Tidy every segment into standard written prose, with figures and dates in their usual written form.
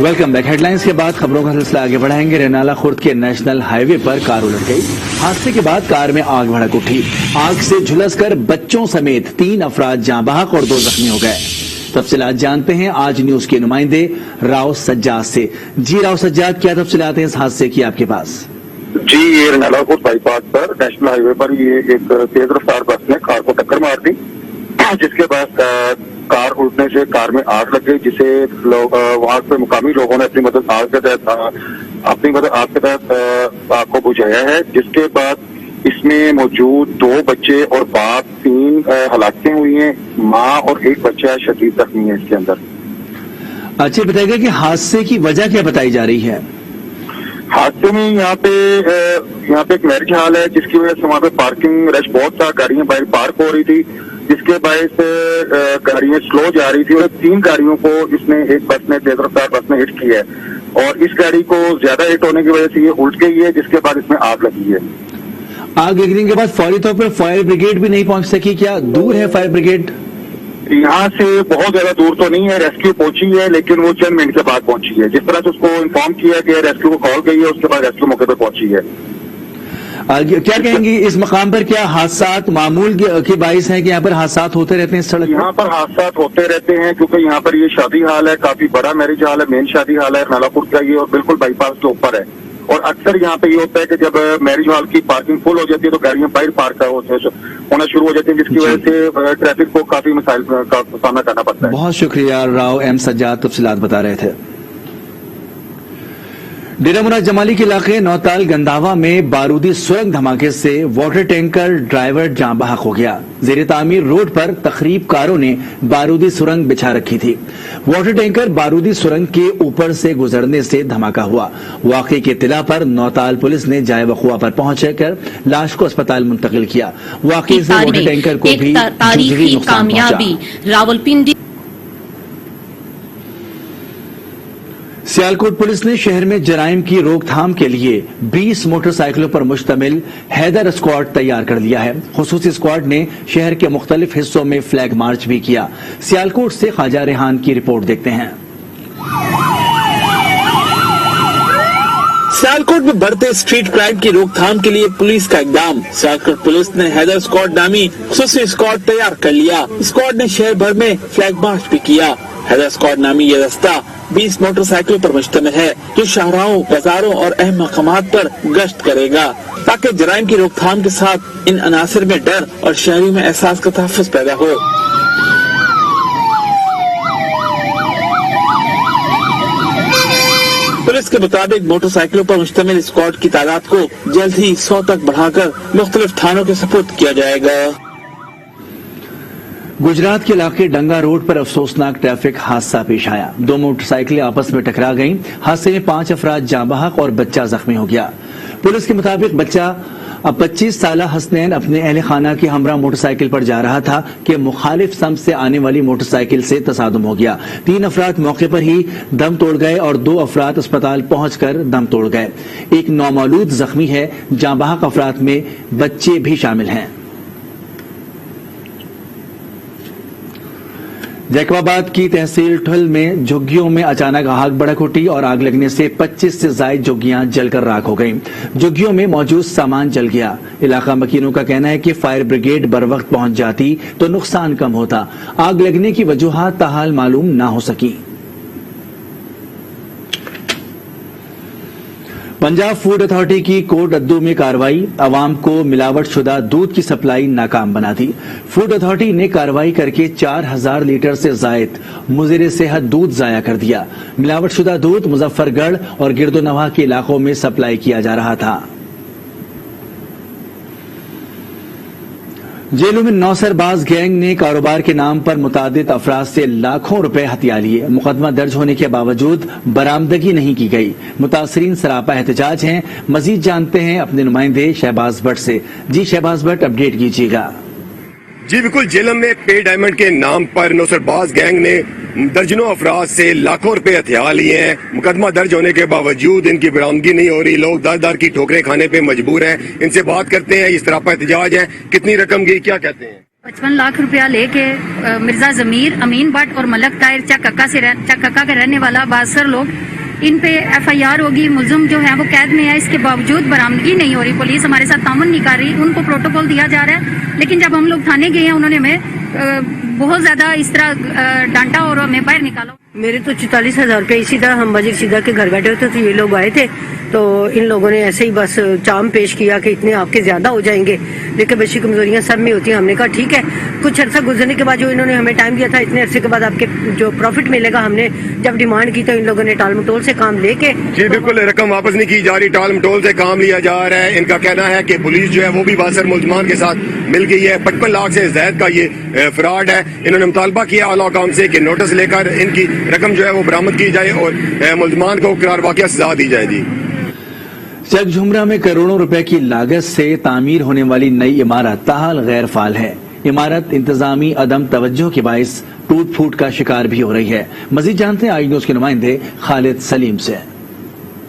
Welcome back. Headlines के बाद खबरों का सिलसिला आगे बढ़ाएंगे। रेनाला खुर्द के नेशनल हाईवे पर कार उलट गई। हादसे के बाद कार में आग भड़क उठी। आग से झुलसकर बच्चों समेत 3 अफराद जाँ बहक और 2 जख्मी हो गए। तफसीलात जानते हैं आज न्यूज के नुमाइंदे राव सज्जाद से। जी राव सज्जाद, क्या तफसीलात हैं इस हादसे की आपके पास? जी, ये रेनाला खुर्द बाईपास पर नेशनल हाईवे पर ये एक तेज रफ्तार बस ने कार को टक्कर मार दी, जिसके बाद कार उल्टने से कार में आग लग गई, जिसे लोग वहां पे मुकामी लोगों ने अपनी मदद आग के तहत आग को बुझाया है। जिसके बाद इसमें मौजूद 2 बच्चे और बाप 3 हलाकतें हुई हैं। माँ और 1 बच्चा शदीद जख्मी है इसके अंदर। अच्छा, बताइएगा कि हादसे की वजह क्या बताई जा रही है? हादसे में यहाँ पे एक मैरिज हॉल है, जिसकी वजह से वहाँ पे पार्किंग रश बहुत था, गाड़ियां बाहर पार्क हो रही थी, जिसके बायस गाड़ियां स्लो जा रही थी और 3 गाड़ियों को इसने एक बस ने तेज रफ्तार बस ने हिट किया है और इस गाड़ी को ज्यादा हिट होने की वजह से ये उल्ट गई है, जिसके बाद इसमें आग लगी है। आग लगने के बाद फौरी तौर पर फायर ब्रिगेड भी नहीं पहुंच सकी? क्या दूर है फायर ब्रिगेड? यहाँ से बहुत ज्यादा दूर तो नहीं है, रेस्क्यू पहुंची है, लेकिन वो चंद मिनट के बाद पहुंची है। जिस तरह से उसको इन्फॉर्म किया कि रेस्क्यू को कॉल गई है, उसके बाद रेस्क्यू मौके पर पहुंची है। क्या कहेंगी इस मकाम पर? क्या हादसात मामूल के बाइस हैं कि यहाँ पर हादसात होते रहते हैं? सड़क यहाँ पर हादसात होते रहते हैं क्योंकि यहाँ पर ये शादी हॉल है, काफी बड़ा मैरिज हॉल है, मेन शादी हॉल है रेनाला खुर्द का ये, और बिल्कुल बाईपास के ऊपर है। और अक्सर यहाँ पे ये होता है कि जब मैरिज हॉल की पार्किंग फुल हो जाती है तो गाड़ियां बाहर पार्क होना शुरू हो जाती है, जिसकी वजह से ट्रैफिक को काफी मसाइल का सामना करना पड़ता है। बहुत शुक्रिया राव एम सज्जाद, तफसीलात बता रहे थे। डेरा मुराद जमाली के इलाके नौताल गंदावा में बारूदी सुरंग धमाके से वाटर टैंकर ड्राइवर जाँ बहक हो गया। जेर तामीर रोड पर तकरीब कारों ने बारूदी सुरंग बिछा रखी थी। वाटर टैंकर बारूदी सुरंग के ऊपर से गुजरने से धमाका हुआ। वाकई की इत्तला पर नौताल पुलिस ने जाए वक़ुआ पर पहुंचकर लाश को अस्पताल मुंतकिल किया। वाकई से वाटर टैंकर को भी तारीखी कामयाबी। रावलपिंडी सियालकोट पुलिस ने शहर में जराइम की रोकथाम के लिए 20 मोटरसाइकिलों पर मुश्तमिल हैदर स्क्वाड तैयार कर लिया है। खुसूसी स्क्वाड ने शहर के मुख्तलिफ हिस्सों में फ्लैग मार्च भी किया। सियालकोट से ख्वाजा रेहान की रिपोर्ट देखते हैं। सियालकोट में बढ़ते स्ट्रीट क्राइम की रोकथाम के लिए पुलिस का इकदाम। सियालकोट पुलिस ने हैदर स्क्वाड नामी खुसूसी स्क्वाड तैयार कर लिया। स्क्वाड ने शहर भर में फ्लैग मार्च भी किया। हैदर स्क्वाड नामी ये रास्ता 20 मोटरसाइकिलों पर मुश्तमिल है, जो शाहराहों, बाजारों और अहम मकामात पर गश्त करेगा, ताकि जराइम की रोकथाम के साथ इन अनासर में डर और शहरी में एहसास का तहफ़्फ़ुज़ पैदा हो। पुलिस के मुताबिक मोटरसाइकिलों पर मुश्तमिल स्क्वाड की तादाद को जल्द ही 100 तक बढ़ाकर मुख्तलिफ थानों के सुपुर्द किया जाएगा। गुजरात के इलाके डंगा रोड पर अफसोसनाक ट्रैफिक हादसा पेश आया। 2 मोटरसाइकिलें आपस में टकरा गईं। हादसे में 5 अफराद जाँ बहक और बच्चा जख्मी हो गया। पुलिस के मुताबिक बच्चा 25 साला हसनैन अपने अहले खाना की हमरा मोटरसाइकिल पर जा रहा था कि मुखालिफ समत से आने वाली मोटरसाइकिल से तसादुम हो गया। 3 अफराद मौके पर ही दम तोड़ गए और 2 अफराद अस्पताल पहुंचकर दम तोड़ गए। एक नौमौलूद जख्मी है। जाँ बहक अफराद में बच्चे भी शामिल हैं। जैकबाबाद की तहसील ठुल में झुग्गियों में अचानक आग भड़क उठी और आग लगने से 25 से ज्यादा झुग्गियां जलकर राख हो गईं। झुग्गियों में मौजूद सामान जल गया। इलाका मकीनों का कहना है कि फायर ब्रिगेड बर वक्त पहुंच जाती तो नुकसान कम होता। आग लगने की वजूहात ताहाल मालूम न हो सकी। पंजाब फूड अथॉरिटी की कोट अद्दू में कार्रवाई। अवाम को मिलावट शुदा दूध की सप्लाई नाकाम बना दी। फूड अथॉरिटी ने कार्रवाई करके 4000 लीटर से जायद मुज़िर सेहत दूध जाया कर दिया। मिलावट शुदा दूध मुजफ्फरगढ़ और गिरदोनवा के इलाकों में सप्लाई किया जा रहा था। जेलों में नौसरबाज गैंग ने कारोबार के नाम पर मुतादिद अफराद से लाखों रुपए हथिया लिए। मुकदमा दर्ज होने के बावजूद बरामदगी नहीं की गई। मुतासरीन सरापा एहतजाज हैं। मजीद जानते हैं अपने नुमाइंदे शहबाज भट्ट से। जी शहबाज भट्ट, अपडेट कीजिएगा। जी बिल्कुल, जेलम में पे डायमंड के नाम पर नौसरबाज गैंग ने दर्जनों अफराद से लाखों रुपए हथियार लिए हैं। मुकदमा दर्ज होने के बावजूद इनकी बरामदगी नहीं हो रही। लोग दर दर की ठोकरें खाने पे मजबूर हैं। इनसे बात करते हैं। इस तरह पर एहतजाज है। कितनी रकम गई, क्या कहते हैं? 55 लाख रुपया लेके मिर्जा जमीर, अमीन भट्ट और मलक ताहिर चक्का के रहने वाला 72 लोग, इन पे FIR होगी। मुलजिम जो है वो कैद में है, इसके बावजूद बरामदगी नहीं हो रही। पुलिस हमारे साथ तामन नहीं कर रही, उनको प्रोटोकॉल दिया जा रहा है, लेकिन जब हम लोग थाने गए हैं उन्होंने हमें बहुत ज्यादा इस तरह डांटा और हमें बाहर निकाला। मेरे तो 44,000 रुपये इसी तरह हम वजीर सीधा के घर बैठे होते तो ये लोग आए थे, तो इन लोगों ने ऐसे ही बस चाम पेश किया कि इतने आपके ज्यादा हो जाएंगे, लेकिन बच्ची कमजोरियां सब में होती हैं। हमने कहा ठीक है। कुछ अर्सा गुजरने के बाद जो इन्होंने हमें टाइम दिया था, इतने अरसे के बाद आपके जो प्रॉफिट मिलेगा, हमने जब डिमांड की तो इन लोगों ने टाल मटोल से काम लेके जी बिल्कुल रकम वापस नहीं की जा रही, टाल मटोल से काम लिया जा रहा है। इनका कहना है कि पुलिस जो है वो भी बासर मुलजमान के साथ मिल गई है। 55 लाख से ज्यादा का ये फ्रॉड है। इन्होंने मुतालबा किया आला हुकाम से कि नोटिस लेकर इनकी रकम जो है वो बरामद की जाए और मुलजमान को करार वाक़या सजा दी जाए। जी चकझुमरा में करोड़ों रुपए की लागत से तामीर होने वाली नई इमारत ताहाल गैर फाल है। इमारत इंतजामी अदम तवज्जो के बायस टूट फूट का शिकार भी हो रही है। मजीद जानते हैं आई न्यूज के नुमाइंदे खालिद सलीम से।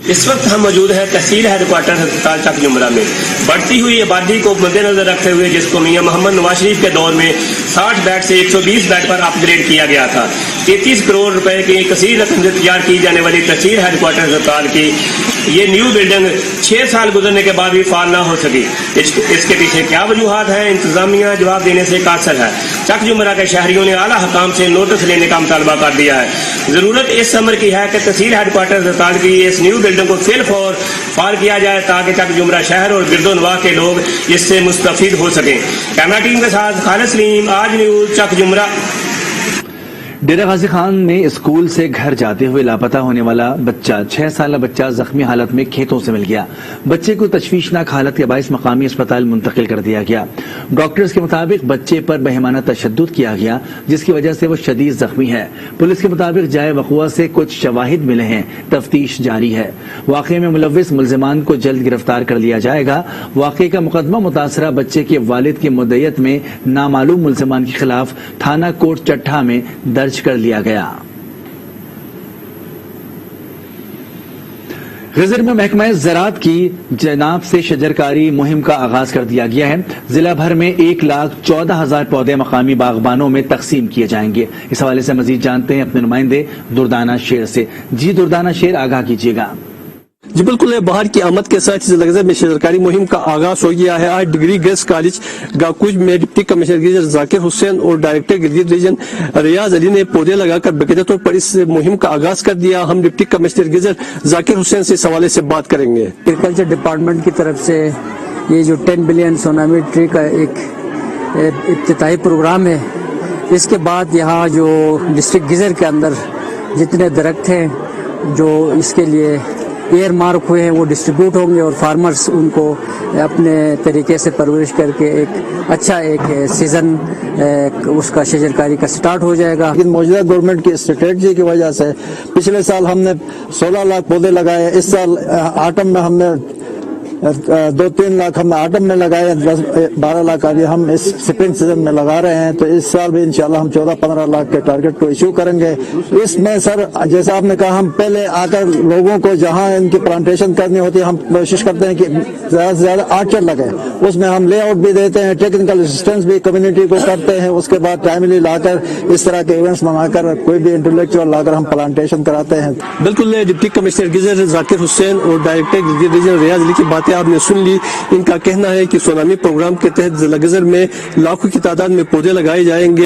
इस वक्त हम मौजूद हैं तहसील हेडक्वार्टर अस्पताल चकजुमरा में। बढ़ती हुई आबादी को मद्देनजर रखते हुए, जिसको मियां मोहम्मद नवाज शरीफ के दौर में 60 बेड से 120 बेड पर अपग्रेड किया गया था, 33 करोड़ रुपए की कसीर रकम से तैयार की जाने वाली तहसील हेडक्वार्टर अस्पताल की ये न्यू बिल्डिंग 6 साल गुजरने के बाद भी फाल ना हो सकी। इसके पीछे क्या वजूहात है, इंतजामिया जवाब देने से कासिर है। चकजुमरा के शहरियों ने आला हुकाम से नोटिस लेने का मुतालबा कर दिया है। जरूरत इस अमर की है कि तहसील हेडक्वार्टर अस्पताल की इस न्यू बिल्डिंग को फिलफौर फाल किया जाए, ताकि चकजुमरा शहर और गिरदोनवाह के लोग इससे मुस्तफीद हो सकें। कैमरा टीम के साथ खालिद सलीम, आज न्यूज, चकजुमरा। डेरा गाजी खान में स्कूल से घर जाते हुए लापता होने वाला बच्चा 6 साल बच्चा जख्मी हालत में खेतों से मिल गया। बच्चे को तशवीशनाक हालत के बायस मकामी अस्पताल मुंतकिल कर दिया गया। डॉक्टर्स के मुताबिक बच्चे पर बेहमाना तशद्दुद किया गया, जिसकी वजह से वो शदीद जख्मी है। पुलिस के मुताबिक जाए वक़ुआ से कुछ शवाहिद मिले हैं, तफ्तीश जारी है। वाक़े में मुलव्विस मुल्ज़िमान को जल्द गिरफ्तार कर लिया जाएगा। वाक़े का मुकदमा मुतासरा बच्चे के वालिद की मुद्दयत में नामालूम मुल्ज़िमान के खिलाफ थाना कोर्ट चट्ठा में दर्ज कर लिया गया। गिजर में महकमा ज़राअत की जनाब से शजरकारी मुहिम का आगाज कर दिया गया है। जिला भर में 1,14,000 पौधे मकामी बागबानों में तकसीम किए जाएंगे। इस हवाले से मजीद जानते हैं अपने नुमाइंदे दुर्दाना शेर से। जी दुर्दाना शेर, आगाह कीजिएगा। जी बिल्कुल, बाहर की आमद के साथ जिला गिजर में शजरकारी मुहिम का आगाज हो गया है। आज डिग्री गर्ल्स कॉलेज गाकुज में deputy commissioner geyser Zakir Hussain और डायरेक्टर गिलगित रीजन रियाज अली ने पौधे लगाकर बाकायदा तौर पर इस मुहिम का आगाज कर दिया। हम deputy commissioner geyser Zakir Hussain से इस हवाले से बात करेंगे। एग्रीकल्चर डिपार्टमेंट की तरफ से ये जो 10 बिलियन सोनामी ट्री का एक इब्तिदाई प्रोग्राम है, इसके बाद यहाँ जो डिस्ट्रिक्ट गिजर के अंदर जितने दरख्त हैं जो इसके लिए एयर मार्क हुए हैं वो डिस्ट्रीब्यूट होंगे और फार्मर्स उनको अपने तरीके से परवरिश करके एक अच्छा एक सीजन उसका शजरकारी का स्टार्ट हो जाएगा। लेकिन मौजूदा गवर्नमेंट की स्ट्रेटजी की वजह से पिछले साल हमने 16 लाख पौधे लगाए। इस साल आटम में हमने 2-3 लाख हमने आटम में लगाए, 10-12 लाख अभी हम इस स्प्रिंग सीजन में लगा रहे हैं। तो इस साल भी इंशाल्लाह हम 14-15 लाख के टारगेट को इश्यू करेंगे। इसमें सर जैसा आपने कहा, हम पहले आकर लोगों को जहां इनकी प्लांटेशन करनी होती है, हम कोशिश करते हैं कि ज्यादा से ज्यादा आर्चर लगे। उसमें हम लेआउट भी देते हैं, टेक्निकल असिस्टेंस भी कम्युनिटी को करते हैं। उसके बाद टाइमली लाकर इस तरह के इवेंट्स मंगाकर कोई भी इंटेलेक्चुअल लाकर हम प्लांटेशन कराते हैं। बिल्कुल, deputy commissioner geyser Zakir Hussain और डायरेक्टर गिलगित रीजन रियाज अली की बातें आपने सुन ली। इनका कहना है कि सोनामी प्रोग्राम के तहत जिला गिजर में लाखों की तादाद में पौधे लगाए जाएंगे।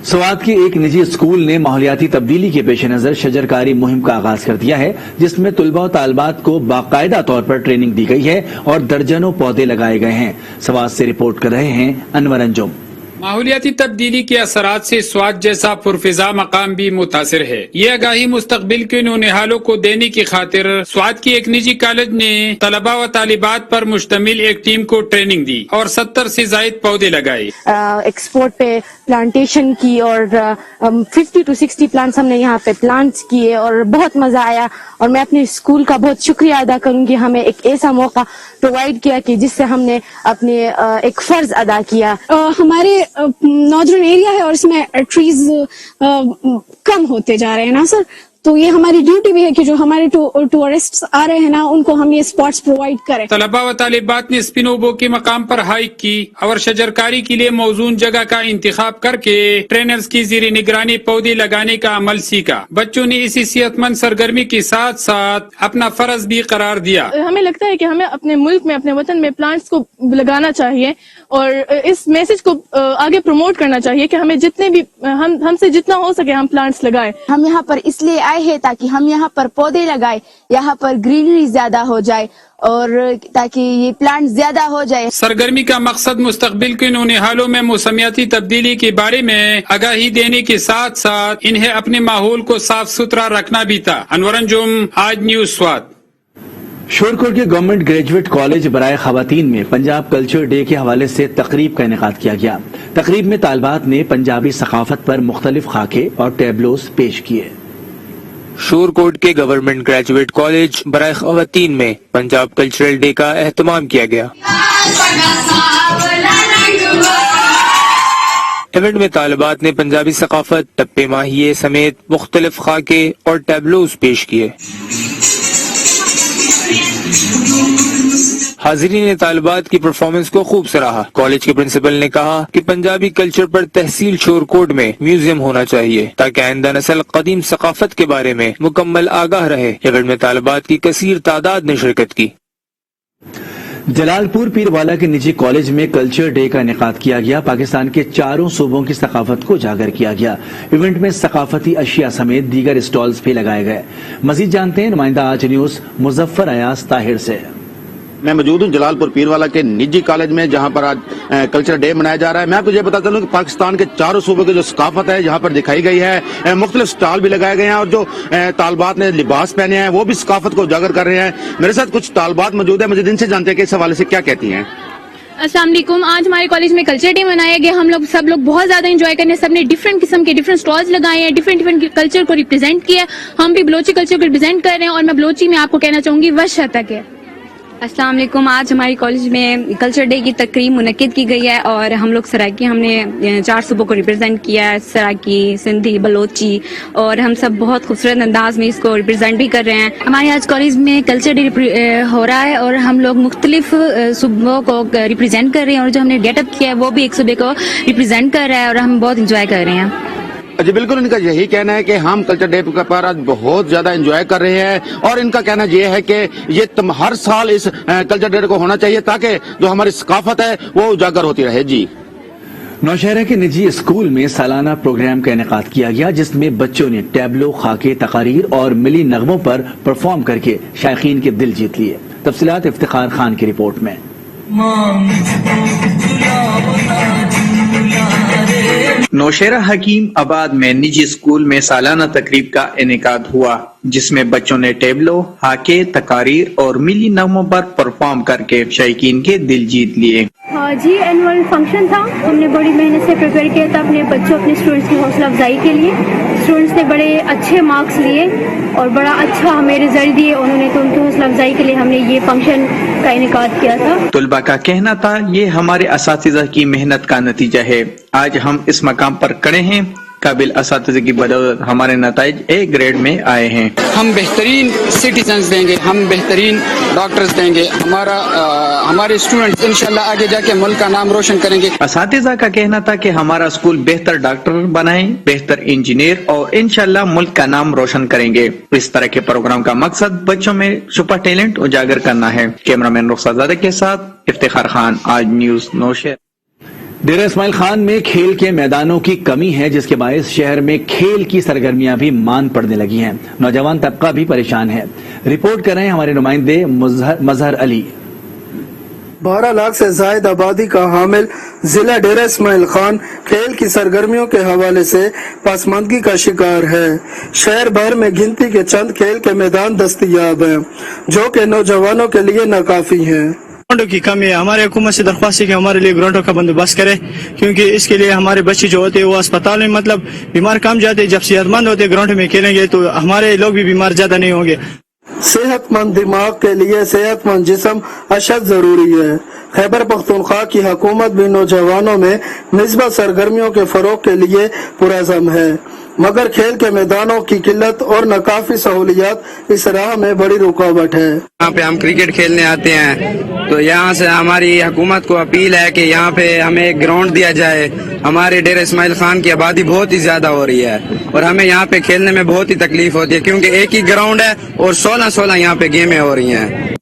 स्वात के एक निजी स्कूल ने माहौलियाती तब्दीली के पेश नजर शजरकारी मुहिम का आगाज कर दिया है, जिसमें तुलबा और तालबात को बाकायदा तौर पर ट्रेनिंग दी गई है और दर्जनों पौधे लगाए गए हैं। स्वात से रिपोर्ट कर रहे हैं अनवर अंजुम। माहौलियाती तब्दीली के असरात से स्वात जैसा पुरफिजा मकाम भी मुतासिर है। ये आगाही मुस्तकबिल के नौनिहालों को देने की खातिर स्वात की एक निजी कॉलेज ने तलबा व तालिबात पर मुश्तमिल एक टीम को ट्रेनिंग दी और 70 से जायद पौधे लगाए। एक्सपोर्ट पे प्लांटेशन की और 50 to 60 प्लांट्स हमने यहाँ पे प्लांट्स किए और बहुत मजा आया। और मैं अपने स्कूल का बहुत शुक्रिया अदा करूंगी, हमें एक ऐसा मौका प्रोवाइड किया कि जिससे हमने अपने एक फर्ज अदा किया। हमारे नॉर्दर्न एरिया है और इसमें ट्रीज कम होते जा रहे हैं ना सर, تو یہ ہماری ڈیوٹی بھی ہے کہ جو ہمارے ٹورسٹ آ رہے ہیں نا ان کو ہم یہ اسپاٹس پرووائڈ کریں. طلباء و طالبات نے اسپنوبو کے مقام پر ہائیک کی اور شجرکاری کے لیے موزون جگہ کا انتخاب کر کے ٹرینرز کی زیر نگرانی پودے لگانے کا عمل سیکھا. بچوں نے اسی صحت مند سرگرمی کے ساتھ ساتھ اپنا فرض بھی قرار دیا. ہمیں لگتا ہے کہ ہمیں اپنے ملک میں اپنے وطن میں پلانٹس کو لگانا چاہیے اور اس میسج کو آگے پروموٹ کرنا چاہیے کہ ہمیں جتنے بھی ہم سے جتنا ہو سکے ہم پلانٹس لگائیں. ہم یہاں پر اس لیے آئے ہیں تاکہ ہم یہاں پر پودے لگائیں, یہاں پر گرینری زیادہ ہو جائے اور تاکہ یہ پلانٹ زیادہ ہو جائے. سرگرمی کا مقصد مستقبل کے نونہالوں میں موسمیاتی تبدیلی کے بارے میں آگاہی دینے کے ساتھ ساتھ انہیں اپنے ماحول کو صاف ستھرا رکھنا بھی تھا. انور انجم, آج نیوز سوات. شورکوٹ کے گورنمنٹ گریجویٹ کالج برائے خواتین میں پنجاب کلچر ڈے کے حوالے سے تقریب کا انعقاد کیا گیا. تقریب میں طالبات نے پنجابی ثقافت پر مختلف خاکے اور ٹیبلوز پیش کیے. شورکوٹ کے گورنمنٹ گریجویٹ کالج برائے خواتین میں پنجاب کلچرل ڈے کا اہتمام کیا گیا. ایونٹ میں طالبات نے پنجابی ثقافت, ٹپے ماہیے سمیت مختلف خاکے اور ٹیبلوز پیش کیے. حاضرین نے طالبات کی پرفارمنس کو خوب سراہا. کالج کے پرنسپل نے کہا کہ پنجابی کلچر پر تحصیل شورکوٹ میں میوزیم ہونا چاہیے تاکہ آئندہ نسل قدیم ثقافت کے بارے میں مکمل آگاہ رہے. ایونٹ میں طالبات کی کثیر تعداد نے شرکت کی. جلال پور پیروالا کے نجی کالج میں کلچر ڈے کا انعقاد کیا گیا. پاکستان کے 4 صوبوں کی ثقافت کو اجاگر کیا گیا. ایونٹ میں ثقافتی اشیاء سمیت دیگر اسٹالز بھی لگائے گئے. مزید جانتے ہیں نمائندہ آج نیوز مظفر ایاز طاہر سے. میں موجود ہوں جلال پور پیروالا کے نجی کالج میں جہاں پر آج کلچر ڈے منایا جا رہا ہے. میں آپ کو یہ بتاتا ہوں کہ پاکستان کے 4 صوبوں کی جو ثقافت ہے یہاں پر دکھائی گئی ہے. مختلف سٹال بھی لگائے گئے ہیں اور جو طالبات نے لباس پہنے ہیں وہ بھی ثقافت کو اجاگر کر رہے ہیں. میرے ساتھ کچھ طالبات موجود ہیں, مجھے ان سے جانتے ہیں کہ اس حوالے سے کیا کہتی ہیں. السلام علیکم. آج ہمارے کالج میں کلچر ڈے منایا گیا. ہم لوگ سب بہت زیادہ انجوائے کرنے, سب نے ڈفرینٹ قسم کے ڈفرینٹ سٹالز لگائے ہیں, ڈفرینٹ کلچر کو ریپرزینٹ کیا. ہم بھی بلوچی کلچر کو ریپرزینٹ کر رہے ہیں اور میں بلوچی میں آپ کو کہنا چاہوں گی وشہ تک ہے. السلام علیکم. آج ہماری کالج میں کلچر ڈے کی تقریب منعقد کی گئی ہے اور ہم لوگ سرائکی, ہم نے 4 صوبوں کو ریپرزینٹ کیا ہے, سرائکی, سندھی, بلوچی, اور ہم سب بہت خوبصورت انداز میں اس کو ریپرزینٹ بھی کر رہے ہیں. ہمارے آج کالج میں کلچر ڈے ہو رہا ہے اور ہم لوگ مختلف صوبوں کو ریپرزینٹ کر رہے ہیں اور جو ہم نے گیٹ اپ کیا ہے وہ بھی ایک صوبے کو ریپرزینٹ کر رہا ہے اور ہم بہت انجوائے کر رہے ہیں. جی بالکل, ان کا یہی کہنا ہے کہ ہم کلچر ڈے پر آج بہت زیادہ انجوائے کر رہے ہیں اور ان کا کہنا یہ ہے کہ یہ ہر سال اس کلچر ڈے کو ہونا چاہیے تاکہ جو ہماری ثقافت ہے وہ اجاگر ہوتی رہے. جی نوشہرہ کے نجی اسکول میں سالانہ پروگرام کا انعقاد کیا گیا جس میں بچوں نے ٹیبلو, خاکے, تقاریر اور ملی نغموں پر پرفارم کر کے شائقین کے دل جیت لیے. تفصیلات افتخار خان کی رپورٹ میں. نوشہرہ حکیم آباد میں نجی اسکول میں سالانہ تقریب کا انعقاد ہوا جس میں بچوں نے ٹیبلو, ہاکے, تقاریر اور ملی نغموں پر پرفارم کر کے شائقین کے دل جیت لیے. جی اینول فنکشن تھا, ہم نے بڑی محنت سے پریپیئر کیا تھا اپنے بچوں, اپنے اسٹوڈنٹس کی حوصلہ افزائی کے لیے. اسٹوڈنٹس نے بڑے اچھے مارکس لیے اور بڑا اچھا ہمیں رزلٹ دیے انہوں نے, تو ان کی حوصلہ افزائی کے لیے ہم نے یہ فنکشن کا انعقاد کیا تھا. طلباء کا کہنا تھا یہ ہمارے اساتذہ کی محنت کا نتیجہ ہے. آج ہم اس مقام پر کھڑے ہیں, قابل اساتذہ کی بدولت ہمارے نتائج A گریڈ میں آئے ہیں. ہم بہترین سٹیزنز دیں گے, ہم بہترین ڈاکٹرز دیں گے, ہمارے اسٹوڈنٹس انشاءاللہ آگے جا کے ملک کا نام روشن کریں گے. اساتذہ کا کہنا تھا کہ ہمارا اسکول بہتر ڈاکٹر بنائیں, بہتر انجینئر اور انشاءاللہ ملک کا نام روشن کریں گے. اس طرح کے پروگرام کا مقصد بچوں میں سپر ٹیلنٹ اجاگر کرنا ہے. کیمرامین رخسار زادہ کے ساتھ افتخار خان, آج نیوز نوشہرہ. ڈیرہ اسماعیل خان میں کھیل کے میدانوں کی کمی ہے جس کے باعث شہر میں کھیل کی سرگرمیاں بھی مان پڑنے لگی ہیں. نوجوان طبقہ بھی پریشان ہے. رپورٹ کر رہے ہیں ہمارے نمائندے مظہر علی. 12 لاکھ سے زائد آبادی کا حامل ضلع ڈیرہ اسماعیل خان کھیل کی سرگرمیوں کے حوالے سے پسماندگی کا شکار ہے. شہر بھر میں گنتی کے چند کھیل کے میدان دستیاب ہیں جو کہ نوجوانوں کے لیے ناکافی ہیں. گراؤنڈوں کی کمی ہے. ہمارے حکومت سے درخواست ہے کہ ہمارے لیے گراؤنڈوں کا بندوبست کرے کیونکہ اس کے لیے ہمارے بچے جو ہوتے ہیں وہ اسپتال میں مطلب بیمار کم جاتے ہیں. جب صحت مند ہوتے گراؤنڈ میں کھیلیں گے تو ہمارے لوگ بھی بیمار زیادہ نہیں ہوں گے. صحت مند دماغ کے لیے صحت مند جسم اشد ضروری ہے. خیبر پختونخوا کی حکومت بھی نوجوانوں میں نسبت سرگرمیوں کے فروغ کے لیے پرعزم ہے. मगर खेल के मैदानों की किल्लत और नाकाफी सहूलियात इस राह में बड़ी रुकावट है। यहाँ पे हम क्रिकेट खेलने आते हैं तो यहाँ से हमारी हुकूमत को अपील है कि यहाँ पे हमें एक ग्राउंड दिया जाए। हमारे डेरा इस्माइल खान की आबादी बहुत ही ज्यादा हो रही है और हमें यहाँ पे खेलने में बहुत ही तकलीफ होती है क्योंकि एक ही ग्राउंड है और 16 यहाँ पे गेमें हो रही हैं।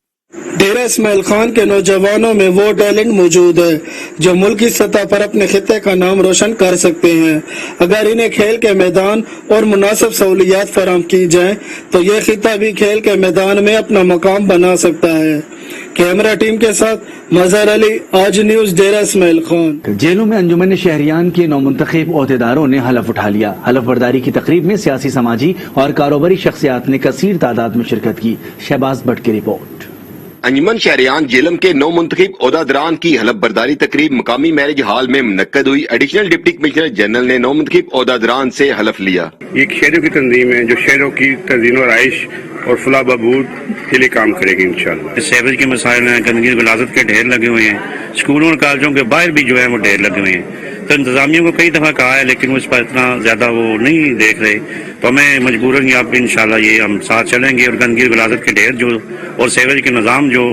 डेरा इस्माइल खान के नौजवानों में वो टैलेंट मौजूद है जो मुल्की सतह पर अपने खिते का नाम रोशन कर सकते हैं। अगर इन्हें खेल के मैदान और मुनासिब सहूलियात फराहम की जाए तो ये खिता भी खेल के मैदान में अपना मकाम बना सकता है। कैमरा टीम के साथ मजहर अली, आज न्यूज, डेरा इस्माइल खान। जेलों में अंजुमन शहरियान के नौमुंतखब ओहदेदारों ने हलफ उठा लिया। हलफ बर्दारी की तकरीब में सियासी, समाजी और कारोबारी शख्सियात ने कसीर तादाद में शिरकत की। शहबाज भट्ट की रिपोर्ट। अंजुमन शहरियान जेलम के नौ मुंतखब ओहदेदारान की हलफ बर्दारी तकरीब मकामी मैरिज हॉल में मुनक्कद हुई। एडिशनल डिप्टी कमिश्नर जनरल ने नौ मुंतखब ओहदेदारान से हलफ लिया। ये शहरों की तंजीम है जो शहरों की तंजीम और आइश और फलाह बहबूद के लिए काम करेगी इंशाल्लाह। सीवरेज के मसाइल हैं, गंदगी गलाजत के ढेर लगे हुए हैं, स्कूलों और कॉलेजों के बाहर भी जो है वो ढेर लगे हुए हैं। तो इंतजामिया को कई दफा कहा है लेकिन वो इस पर इतना ज्यादा वो नहीं देख रहे, तो हमें मजबूरन यहाँ पे इंशाल्लाह ये हम साथ चलेंगे और गंदगी गलाजत के ढेर जो और सीवरेज के निजाम जो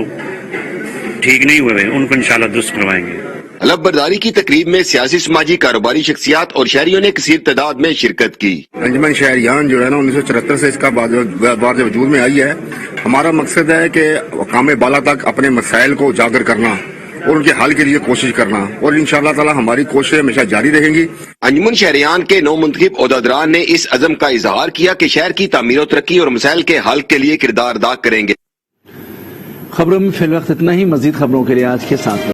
ठीक नहीं हुए उनको इंशाल्लाह दुरुस्त करवाएंगे। हलफ बर्दारी की तकरीब में सियासी, समाजी, कारोबारी शख्सियात और शहरियों ने कसीर तादाद में शिरकत की। अंजुमन शहरियान जो है ना 1974 से इसका बार वजूद में आई है। हमारा मकसद है कि काम बाला तक अपने मसाइल को उजागर करना और उनके हल के लिए कोशिश करना और इंशाअल्लाह ताला हमारी कोशिश हमेशा जारी रहेंगी। अंजुमन शहरियान के नौ मुंतखब ओहदेदारान ने इस अज़म का इजहार किया कि शहर की तामीर और तरक्की और मसाइल के हल के लिए किरदार अदा करेंगे। खबरों में फिलवक्त इतना ही। मजीद खबरों के लिए आज के साथ